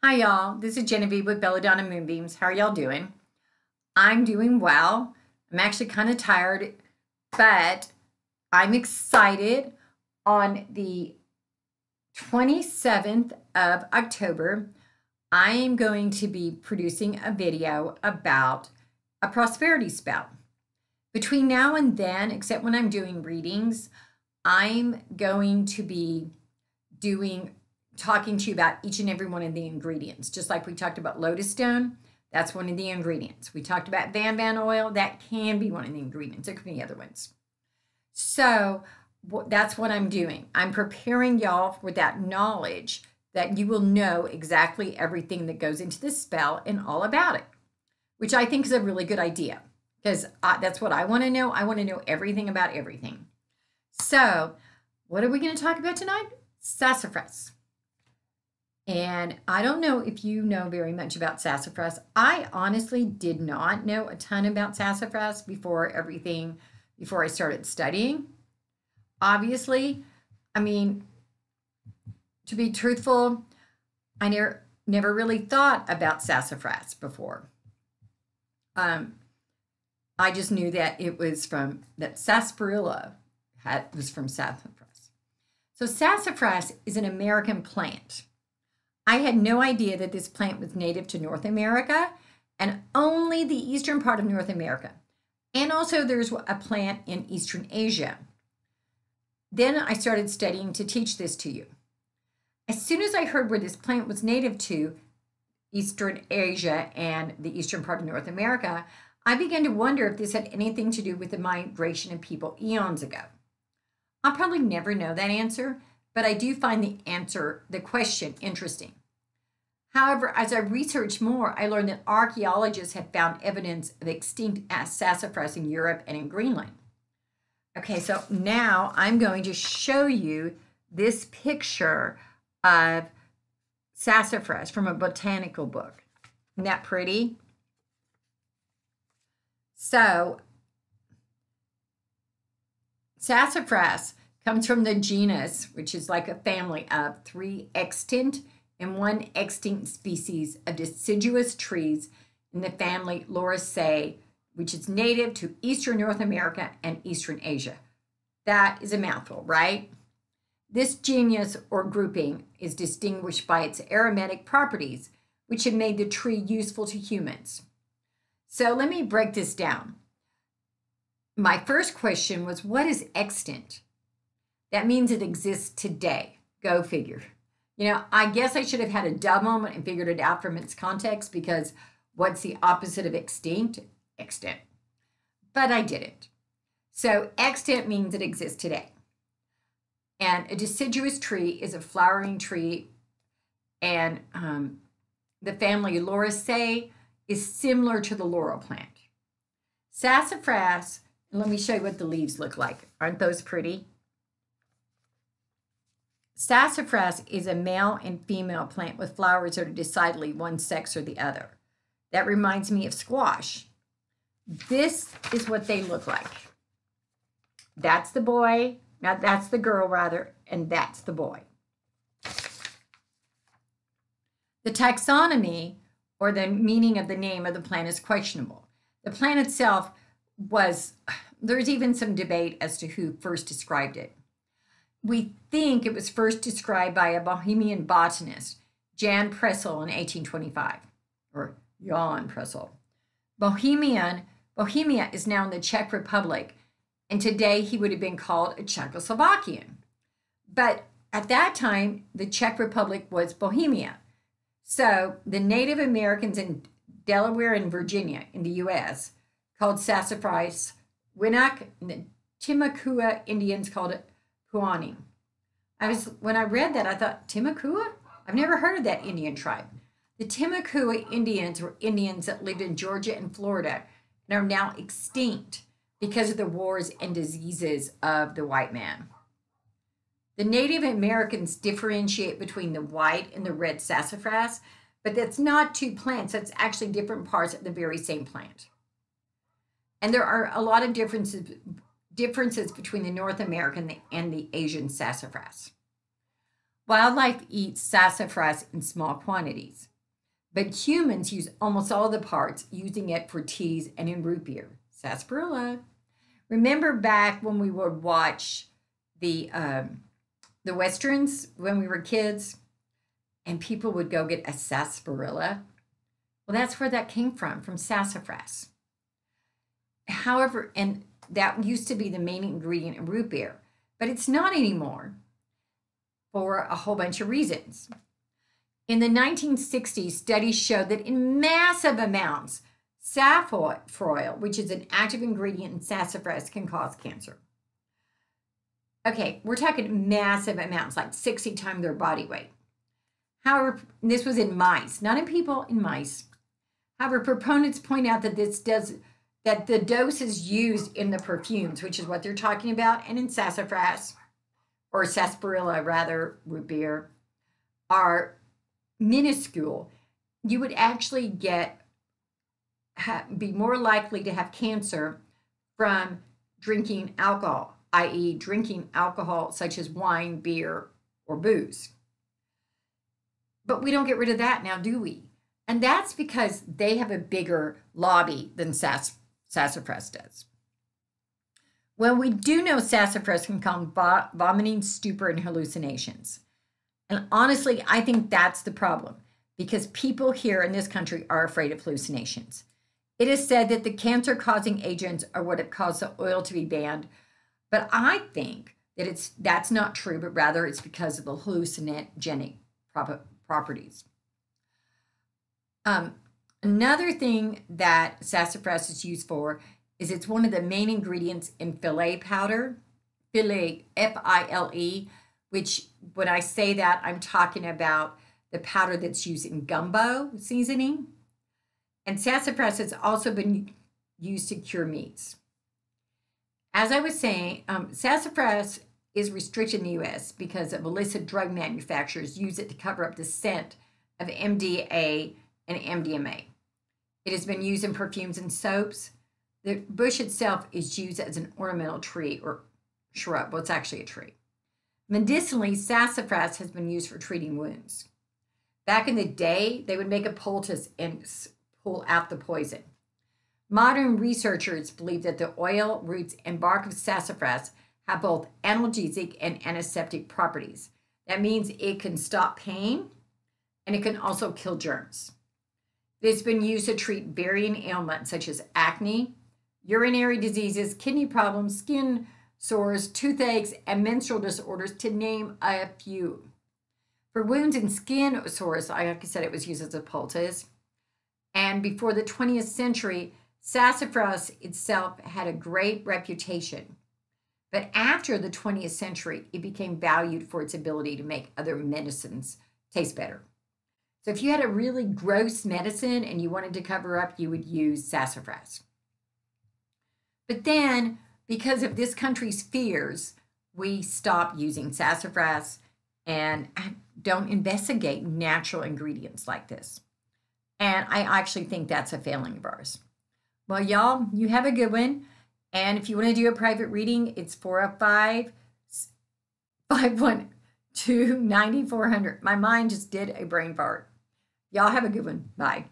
Hi, y'all. This is Genevieve with Belladonna Moonbeams. How are y'all doing? I'm doing well. I'm actually kind of tired, but I'm excited. On the 27th of October, I am going to be producing a video about a prosperity spell. Between now and then, except when I'm doing readings, I'm going to be talking to you about each and every one of the ingredients. Just like we talked about lotus stone, that's one of the ingredients. We talked about Van oil, that can be one of the ingredients. There could be other ones. So that's what I'm doing. I'm preparing y'all for that knowledge that you will know exactly everything that goes into this spell and all about it, which I think is a really good idea because that's what I want to know. I want to know everything about everything. So what are we going to talk about tonight? Sassafras. And I don't know if you know very much about sassafras. I honestly did not know a ton about sassafras before I started studying. Obviously, I mean, to be truthful, I never really thought about sassafras before. I just knew that it was that sarsaparilla was from sassafras. So sassafras is an American plant. I had no idea that this plant was native to North America and only the eastern part of North America. And also there's a plant in Eastern Asia. Then I started studying to teach this to you. As soon as I heard where this plant was native to, Eastern Asia and the eastern part of North America, I began to wonder if this had anything to do with the migration of people eons ago. I'll probably never know that answer, but I do find the question interesting. However, as I researched more, I learned that archaeologists have found evidence of extinct sassafras in Europe and in Greenland. Okay, so now I'm going to show you this picture of sassafras from a botanical book. Isn't that pretty? So, sassafras comes from the genus, which is like a family of 3 extant and 1 extinct species of deciduous trees in the family Lauraceae, which is native to Eastern North America and Eastern Asia. That is a mouthful, right? This genus or grouping is distinguished by its aromatic properties, which have made the tree useful to humans. So let me break this down. My first question was, what is extant? That means it exists today. Go figure. I guess I should have had a dumb moment and figured it out from its context, because what's the opposite of extinct? Extant. But I didn't. So extant means it exists today. And a deciduous tree is a flowering tree, and the family Lauraceae is similar to the laurel plant. Sassafras, and let me show you what the leaves look like. Aren't those pretty? Sassafras is a male and female plant with flowers that are decidedly one sex or the other. That reminds me of squash. This is what they look like. That's the boy, that's the girl rather, and that's the boy. The taxonomy, or the meaning of the name of the plant, is questionable. The plant itself there's even some debate as to who first described it. We think it was first described by a Bohemian botanist, Jan Pressel, in 1825, or Jan Pressel. Bohemia is now in the Czech Republic, and today he would have been called a Czechoslovakian. But at that time, the Czech Republic was Bohemia. So the Native Americans in Delaware and Virginia in the U.S. called sassafras Winnock, and the Timucua Indians called it Puani. When I read that, I thought, Timucua? I've never heard of that Indian tribe. The Timucua Indians were Indians that lived in Georgia and Florida and are now extinct because of the wars and diseases of the white man. The Native Americans differentiate between the white and the red sassafras, but that's not 2 plants. That's actually different parts of the very same plant. And there are a lot of differences between the North American and the Asian sassafras. Wildlife eats sassafras in small quantities. But humans use almost all the parts, using it for teas and in root beer. Sarsaparilla. Remember back when we would watch the westerns when we were kids, and people would go get a sarsaparilla? Well, that's where that came from sassafras. However, and that used to be the main ingredient in root beer, but it's not anymore for a whole bunch of reasons. In the 1960s, studies showed that in massive amounts, saffroil, which is an active ingredient in sassafras, can cause cancer. Okay, we're talking massive amounts, like 60 times their body weight. However, this was in mice, not in people, in mice. However, proponents point out that that the doses used in the perfumes, which is what they're talking about, and in sassafras, or sarsaparilla rather, root beer, are minuscule. You would actually be more likely to have cancer from drinking alcohol, i.e., drinking alcohol such as wine, beer, or booze. But we don't get rid of that now, do we? And that's because they have a bigger lobby than sassafras does. Well, we do know sassafras can cause vomiting, stupor, and hallucinations. And honestly, I think that's the problem, because people here in this country are afraid of hallucinations. It is said that the cancer-causing agents are what have caused the oil to be banned, but I think that that's not true, but rather it's because of the hallucinogenic properties. Another thing that sassafras is used for is it's one of the main ingredients in filet powder, filet, F-I-L-E, which when I say that, I'm talking about the powder that's used in gumbo seasoning. And sassafras has also been used to cure meats. As I was saying, sassafras is restricted in the U.S. because of illicit drug manufacturers use it to cover up the scent of MDA and MDMA. It has been used in perfumes and soaps. The bush itself is used as an ornamental tree or shrub. Well, it's actually a tree. Medicinally, sassafras has been used for treating wounds. Back in the day, they would make a poultice and pull out the poison. Modern researchers believe that the oil, roots, and bark of sassafras have both analgesic and antiseptic properties. That means it can stop pain and it can also kill germs. It's been used to treat varying ailments such as acne, urinary diseases, kidney problems, skin sores, toothaches, and menstrual disorders, to name a few. For wounds and skin sores, like I said, it was used as a poultice. And before the 20th century, sassafras itself had a great reputation. But after the 20th century, it became valued for its ability to make other medicines taste better. So if you had a really gross medicine and you wanted to cover up, you would use sassafras. But then, because of this country's fears, we stopped using sassafras and don't investigate natural ingredients like this. And I actually think that's a failing of ours. Well, y'all, you have a good one. And if you want to do a private reading, it's 405-512-9400. My mind just did a brain fart. Y'all have a good one. Bye.